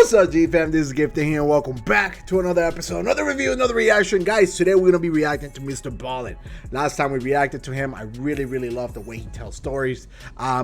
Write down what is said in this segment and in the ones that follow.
What's up, G-Fam? This is Gifted here, and welcome back to another episode, another review, another reaction. Guys, today we're going to be reacting to Mrballen. Last time we reacted to him, I really love the way he tells stories.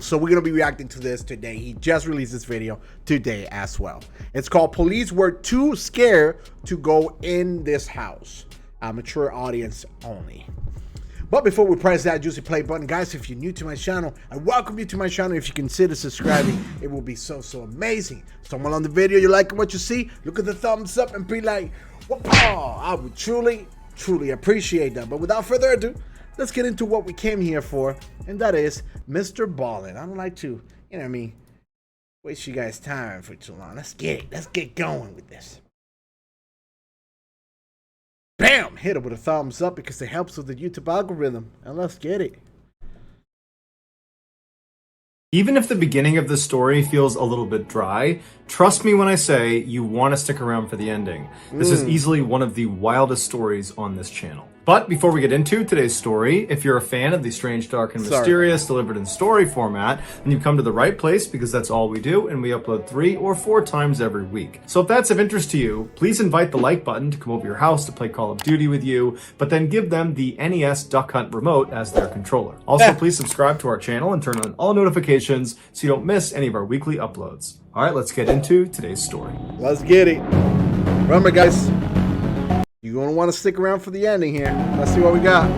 So we're going to be reacting to this today. He just released this video today as well. It's called Police Were Too Scared to Go in This House. Mature audience only. But before we press that juicy play button, guys, if you're new to my channel, I welcome you to my channel. If you consider subscribing, it will be so amazing. Someone on the video, you like what you see, look at the thumbs up and be like, wow, I would truly appreciate that. But without further ado, let's get into what we came here for, and that is Mrballen. I don't like to, you know what I mean, waste you guys' time for too long. Let's get going with this. Bam! Hit it with a thumbs up because it helps with the YouTube algorithm. And let's get it. Even if the beginning of the story feels a little bit dry, trust me when I say you want to stick around for the ending. This is easily one of the wildest stories on this channel. But before we get into today's story, if you're a fan of the strange, dark, and mysterious delivered in story format, then you've come to the right place because that's all we do, and we upload 3 or 4 times every week. So if that's of interest to you, please invite the like button to come over your house to play Call of Duty with you, but then give them the NES Duck Hunt remote as their controller. Also, please subscribe to our channel and turn on all notifications so you don't miss any of our weekly uploads. All right, let's get into today's story. Let's get it. Remember, guys, you're going to want to stick around for the ending here. Let's see what we got.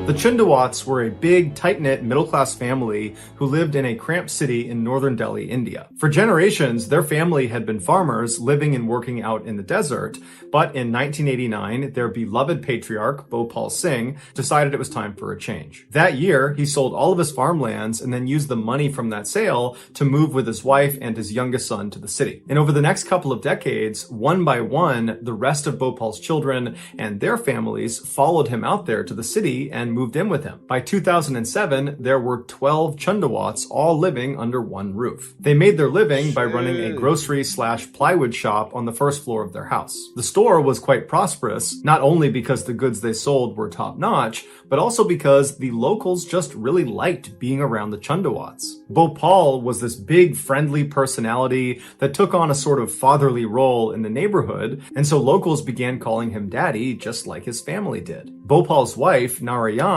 The Chundawats were a big, tight-knit, middle-class family who lived in a cramped city in northern Delhi, India. For generations, their family had been farmers living and working out in the desert, but in 1989, their beloved patriarch, Bhopal Singh, decided it was time for a change. That year, he sold all of his farmlands and then used the money from that sale to move with his wife and his youngest son to the city. And over the next couple of decades, one by one, the rest of Bhopal's children and their families followed him out there to the city and moved in with him. By 2007, there were 12 Chundawats all living under one roof. They made their living by running a grocery/plywood shop on the first floor of their house. The store was quite prosperous, not only because the goods they sold were top-notch, but also because the locals just really liked being around the Chundawats. Bhopal was this big, friendly personality that took on a sort of fatherly role in the neighborhood, and so locals began calling him daddy just like his family did. Bhopal's wife, Narayan,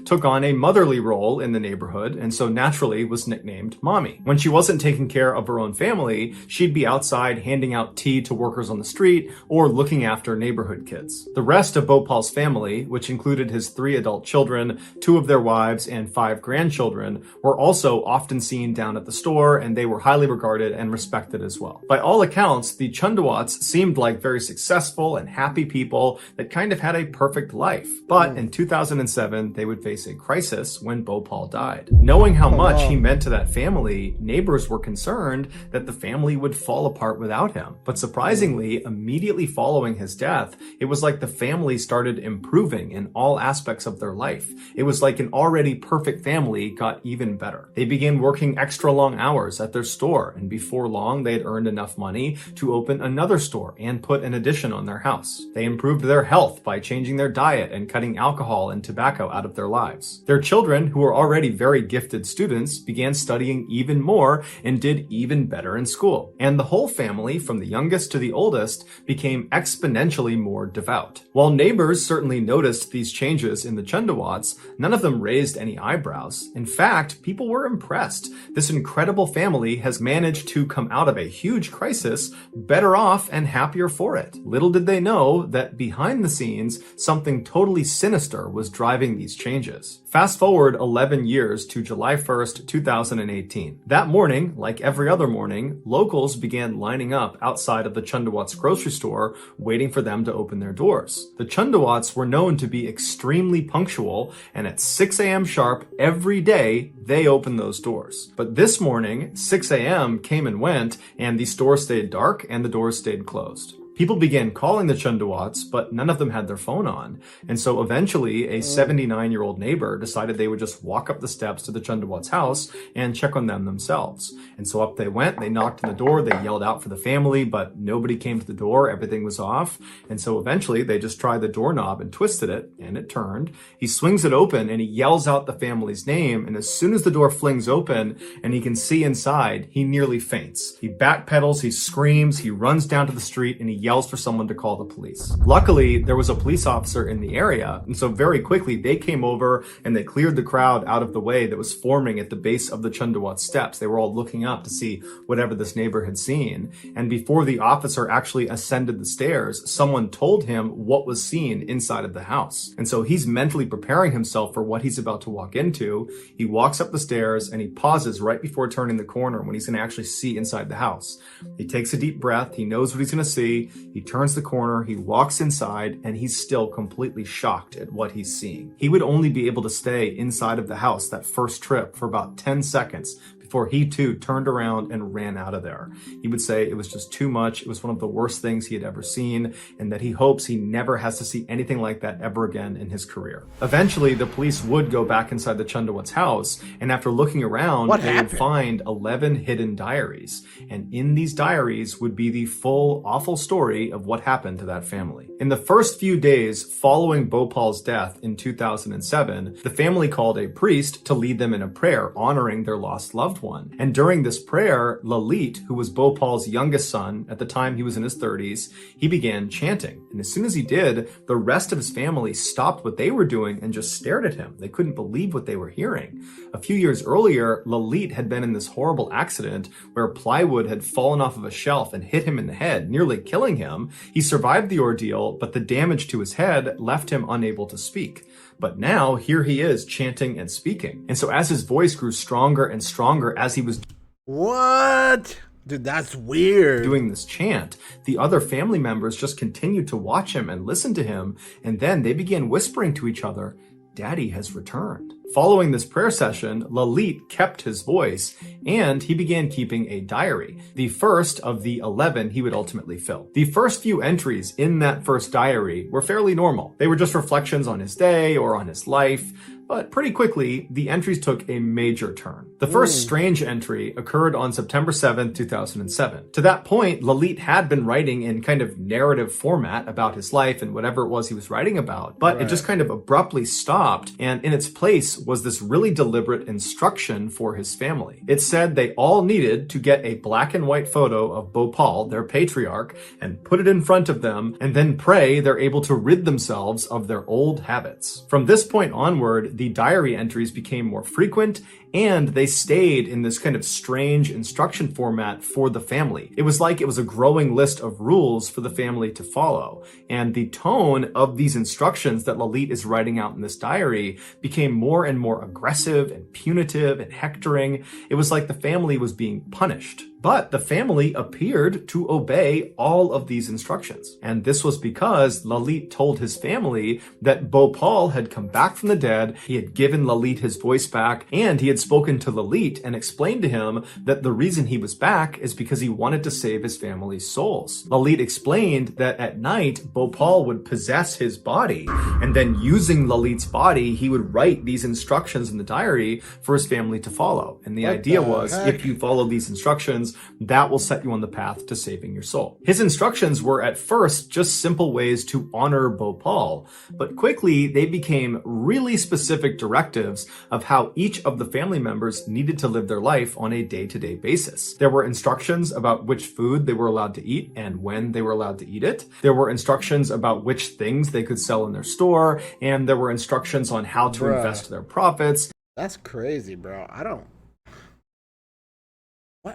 took on a motherly role in the neighborhood and so naturally was nicknamed Mommy. When she wasn't taking care of her own family, she'd be outside handing out tea to workers on the street or looking after neighborhood kids. The rest of Bhopal's family, which included his 3 adult children, 2 of their wives, and 5 grandchildren, were also often seen down at the store, and they were highly regarded and respected as well. By all accounts, the Chundawats seemed like very successful and happy people that kind of had a perfect life. But in 2007, they would face a crisis when Bhopal died. Knowing how much he meant to that family, neighbors were concerned that the family would fall apart without him. But surprisingly, immediately following his death, it was like the family started improving in all aspects of their life. It was like an already perfect family got even better. They began working extra long hours at their store, and before long, they had earned enough money to open another store and put an addition on their house. They improved their health by changing their diet and cutting alcohol and tobacco out of their lives. Their children, who were already very gifted students, began studying even more and did even better in school. And the whole family, from the youngest to the oldest, became exponentially more devout. While neighbors certainly noticed these changes in the Chundawats, none of them raised any eyebrows. In fact, people were impressed. This incredible family has managed to come out of a huge crisis better off and happier for it. Little did they know that behind the scenes, something totally sinister was driving these changes. Fast forward 11 years to July 1st, 2018. That morning, like every other morning, locals began lining up outside of the Chundawats grocery store, waiting for them to open their doors. The Chundawats were known to be extremely punctual, and at 6 a.m. sharp every day, they opened those doors. But this morning, 6 a.m. came and went, and the store stayed dark and the doors stayed closed. People began calling the Chundawats, but none of them had their phone on. And so eventually a 79-year-old neighbor decided they would just walk up the steps to the Chundawats' house and check on them themselves. And so up they went, they knocked on the door, they yelled out for the family, but nobody came to the door, everything was off. And so eventually they just tried the doorknob and twisted it, and it turned. He swings it open and he yells out the family's name, and as soon as the door flings open and he can see inside, he nearly faints. He backpedals, he screams, he runs down to the street, and he yells for someone to call the police. Luckily, there was a police officer in the area, and so very quickly they came over and they cleared the crowd out of the way that was forming at the base of the Chundawat steps. They were all looking up to see whatever this neighbor had seen. And before the officer actually ascended the stairs, someone told him what was seen inside of the house. And so he's mentally preparing himself for what he's about to walk into. He walks up the stairs and he pauses right before turning the corner when he's going to actually see inside the house. He takes a deep breath. He knows what he's going to see. He turns the corner, he walks inside, and he's still completely shocked at what he's seeing. He would only be able to stay inside of the house that first trip for about 10 seconds before he too turned around and ran out of there. He would say it was just too much. It was one of the worst things he had ever seen, and that he hopes he never has to see anything like that ever again in his career. Eventually, the police would go back inside the Chundawats' house, and after looking around, they would find 11 hidden diaries. And in these diaries would be the full, awful story of what happened to that family. In the first few days following Bhopal's death in 2007, the family called a priest to lead them in a prayer honoring their lost loved one. And during this prayer, Lalit, who was Bhopal's youngest son, at the time he was in his 30s, he began chanting. And as soon as he did, the rest of his family stopped what they were doing and just stared at him. They couldn't believe what they were hearing. A few years earlier, Lalit had been in this horrible accident where plywood had fallen off of a shelf and hit him in the head, nearly killing him. He survived the ordeal, but the damage to his head left him unable to speak. But now, here he is chanting and speaking. And so as his voice grew stronger and stronger as he was What? Dude, that's weird. doing this chant, the other family members just continued to watch him and listen to him, and then they began whispering to each other, "Daddy has returned." Following this prayer session, Lalit kept his voice, and he began keeping a diary, the first of the 11 he would ultimately fill. The first few entries in that first diary were fairly normal. They were just reflections on his day or on his life, but pretty quickly, the entries took a major turn. The first strange entry occurred on September 7th, 2007. To that point, Lalit had been writing in kind of narrative format about his life and whatever it was he was writing about, but it just kind of abruptly stopped, and in its place was this really deliberate instruction for his family. It said they all needed to get a black and white photo of Bhopal, their patriarch, and put it in front of them, and then pray they're able to rid themselves of their old habits. From this point onward, the diary entries became more frequent, and they stayed in this kind of strange instruction format for the family. It was like it was a growing list of rules for the family to follow. And the tone of these instructions that Lalit is writing out in this diary became more and more aggressive and punitive and hectoring. It was like the family was being punished. But the family appeared to obey all of these instructions. And this was because Lalit told his family that Bhopal had come back from the dead, he had given Lalit his voice back, and he had spoken to Lalit and explained to him that the reason he was back is because he wanted to save his family's souls. Lalit explained that at night, Bhopal would possess his body, and then using Lalit's body, he would write these instructions in the diary for his family to follow. And the idea was, if you follow these instructions, that will set you on the path to saving your soul. His instructions were at first just simple ways to honor Bhopal, but quickly they became really specific directives of how each of the family members needed to live their life on a day-to-day basis. There were instructions about which food they were allowed to eat and when they were allowed to eat it. There were instructions about which things they could sell in their store, and there were instructions on how to invest their profits. That's crazy, bro. I don't...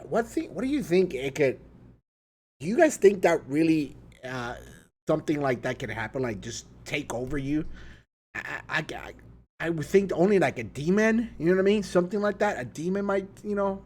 What do you think it could... Do you guys think that really something like that could happen? Like just take over you? I I would think only like a demon, you know what I mean? Something like that. A demon might,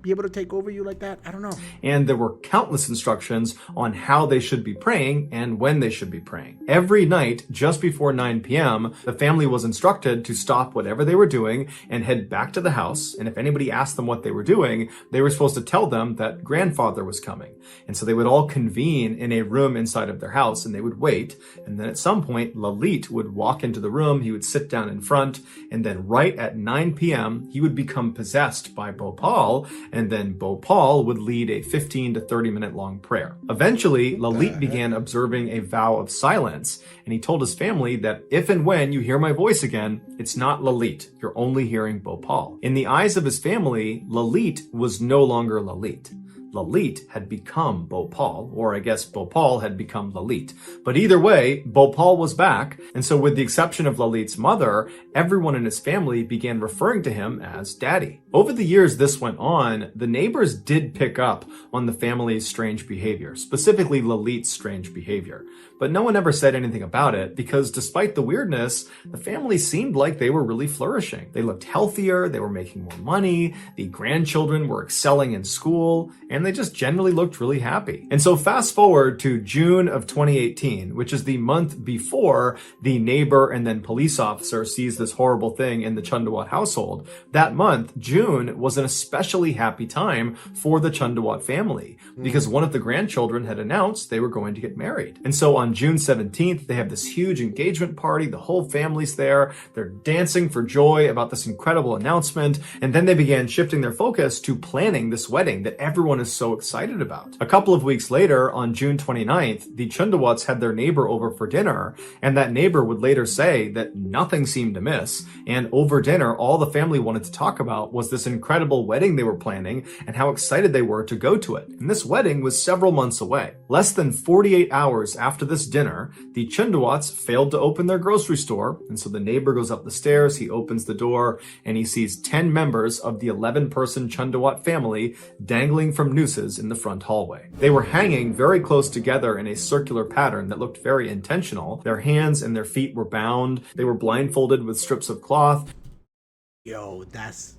be able to take over you like that. I don't know. And there were countless instructions on how they should be praying and when they should be praying. Every night, just before 9 p.m., the family was instructed to stop whatever they were doing and head back to the house. And if anybody asked them what they were doing, they were supposed to tell them that grandfather was coming. And so they would all convene in a room inside of their house and they would wait. And then at some point, Lalit would walk into the room. He would sit down in front. And then right at 9 p.m., he would become possessed by Bhopal, and then Bhopal would lead a 15 to 30 minute long prayer. Eventually, Lalit began observing a vow of silence, and he told his family that if and when you hear my voice again, it's not Lalit, you're only hearing Bhopal. In the eyes of his family, Lalit was no longer Lalit. Lalit had become Bhopal, or I guess Bhopal had become Lalit. But either way, Bhopal was back, and so with the exception of Lalit's mother, everyone in his family began referring to him as Daddy. Over the years this went on, the neighbors did pick up on the family's strange behavior, specifically Lalit's strange behavior. But no one ever said anything about it because despite the weirdness, the family seemed like they were really flourishing. They looked healthier, they were making more money, the grandchildren were excelling in school, and they just generally looked really happy. And so fast forward to June of 2018, which is the month before the neighbor and then police officer sees this horrible thing in the Chundawat household. That month, June, was an especially happy time for the Chundawat family because one of the grandchildren had announced they were going to get married. And so on June 17th, they have this huge engagement party. The whole family's there. They're dancing for joy about this incredible announcement. And then they began shifting their focus to planning this wedding that everyone is so excited about. A couple of weeks later, on June 29th, the Chundawats had their neighbor over for dinner, and that neighbor would later say that nothing seemed amiss, and over dinner, all the family wanted to talk about was this incredible wedding they were planning and how excited they were to go to it. And this wedding was several months away. Less than 48 hours after this dinner, the Chundawats failed to open their grocery store, and so the neighbor goes up the stairs, he opens the door, and he sees 10 members of the 11-person Chundawat family dangling from nooses in the front hallway. They were hanging very close together in a circular pattern that looked very intentional. Their hands and their feet were bound. They were blindfolded with strips of cloth. Yo, that's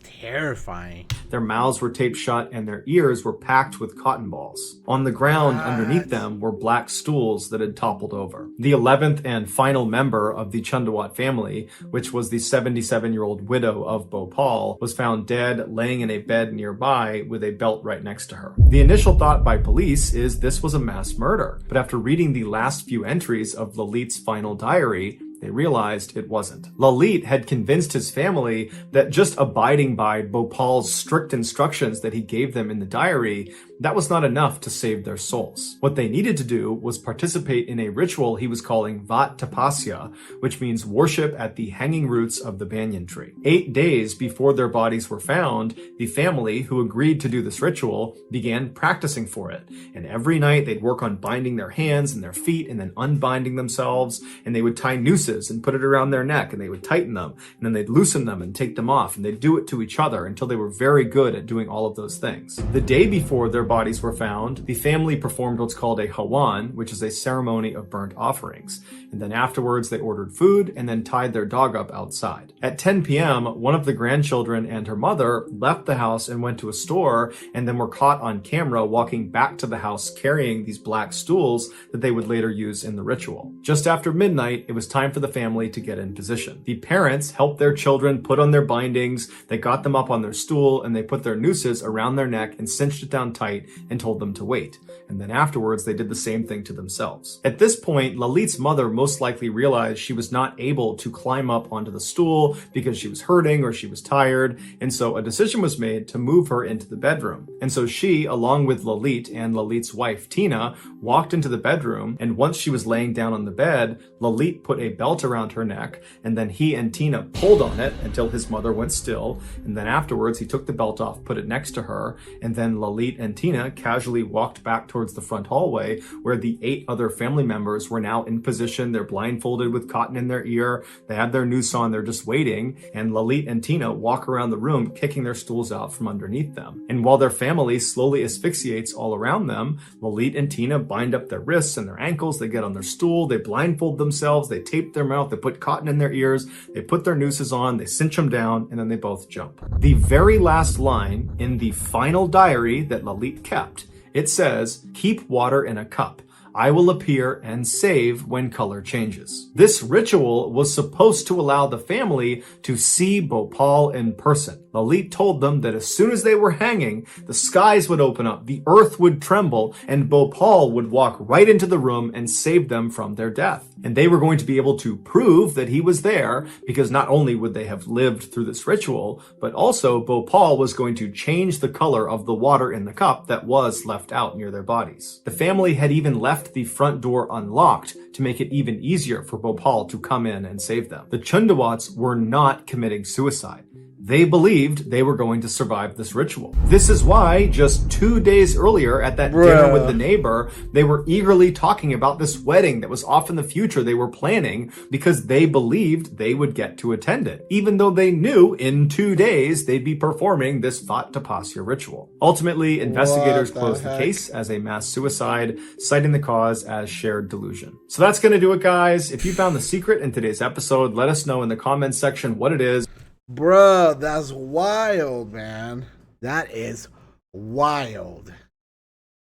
terrifying. Their mouths were taped shut and their ears were packed with cotton balls. On the ground underneath them were black stools that had toppled over. The 11th and final member of the Chundawat family, which was the 77-year-old widow of Bhopal, was found dead laying in a bed nearby with a belt right next to her. The initial thought by police is this was a mass murder, but after reading the last few entries of Lalit's final diary, they realized it wasn't. Lalit had convinced his family that just abiding by Bhopal's strict instructions that he gave them in the diary, that was not enough to save their souls. What they needed to do was participate in a ritual he was calling Vat Tapasya, which means worship at the hanging roots of the banyan tree. 8 days before their bodies were found, the family, who agreed to do this ritual, began practicing for it. And every night they'd work on binding their hands and their feet and then unbinding themselves, and they would tie nooses and put it around their neck and they would tighten them and then they'd loosen them and take them off, and they'd do it to each other until they were very good at doing all of those things. The day before their bodies were found, the family performed what's called a hawan, which is a ceremony of burnt offerings. And then afterwards they ordered food and then tied their dog up outside. At 10 p.m., one of the grandchildren and her mother left the house and went to a store and then were caught on camera walking back to the house carrying these black stools that they would later use in the ritual. Just after midnight, it was time for the family to get in position. The parents helped their children put on their bindings, they got them up on their stool, and they put their nooses around their neck and cinched it down tight and told them to wait. And then afterwards, they did the same thing to themselves. At this point, Lalit's mother most likely realized she was not able to climb up onto the stool because she was hurting or she was tired, and so a decision was made to move her into the bedroom. And so she, along with Lalit and Lalit's wife, Tina, walked into the bedroom, and once she was laying down on the bed, Lalit put a belt around her neck, and then he and Tina pulled on it until his mother went still, and then afterwards he took the belt off, put it next to her, and then Lalit and Tina casually walked back towards the front hallway where the 8 other family members were now in position mansion. They're blindfolded with cotton in their ear. They have their noose on. They're just waiting. And Lalit and Tina walk around the room, kicking their stools out from underneath them. And while their family slowly asphyxiates all around them, Lalit and Tina bind up their wrists and their ankles. They get on their stool. They blindfold themselves. They tape their mouth. They put cotton in their ears. They put their nooses on. They cinch them down. And then they both jump. The very last line in the final diary that Lalit kept, it says, "Keep water in a cup. I will appear and save when color changes." This ritual was supposed to allow the family to see Bhopal in person. Lalit told them that as soon as they were hanging, the skies would open up, the earth would tremble, and Bhopal would walk right into the room and save them from their death. And they were going to be able to prove that he was there, because not only would they have lived through this ritual, but also Bhopal was going to change the color of the water in the cup that was left out near their bodies. The family had even left the front door unlocked to make it even easier for Bhopal to come in and save them. The Chundawats were not committing suicide. They believed they were going to survive this ritual. This is why just 2 days earlier at that dinner with the neighbor, they were eagerly talking about this wedding that was off in the future they were planning, because they believed they would get to attend it, even though they knew in 2 days they'd be performing this Vat Tapasya ritual. Ultimately, investigators closed the case as a mass suicide, citing the cause as shared delusion. So that's going to do it, guys. If you found the secret in today's episode, let us know in the comments section what it is. Bruh, that's wild, man. That is wild.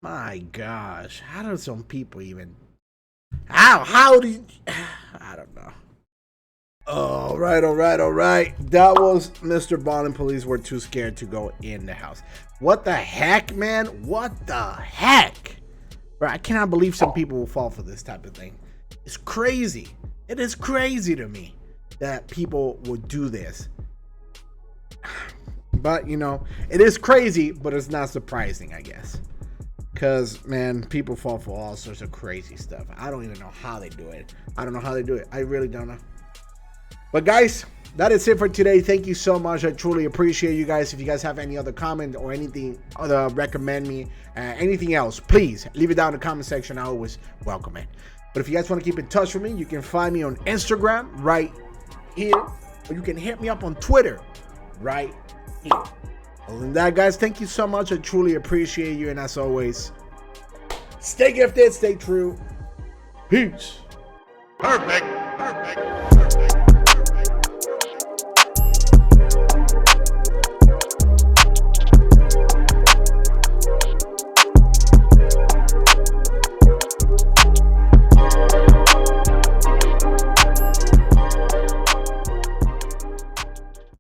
My gosh. How do some people even... How do you... I don't know. All right. That was Mrballen. Police were too scared to go in the house. What the heck, man? What the heck? Bro, I cannot believe some people will fall for this type of thing. It's crazy. It is crazy to me that people would do this. But, you know, it is crazy, but it's not surprising, I guess. Because, man, people fall for all sorts of crazy stuff. I don't even know how they do it. I don't know how they do it. I really don't know. But, guys, that is it for today. Thank you so much. I truly appreciate you guys. If you guys have any other comment or anything other, recommend me, anything else, please leave it down in the comment section. I always welcome it. But if you guys want to keep in touch with me, you can find me on Instagram right here. Or you can hit me up on Twitter right here. Other than that, guys, thank you so much. I truly appreciate you. And as always, stay gifted, stay true. Peace. Perfect.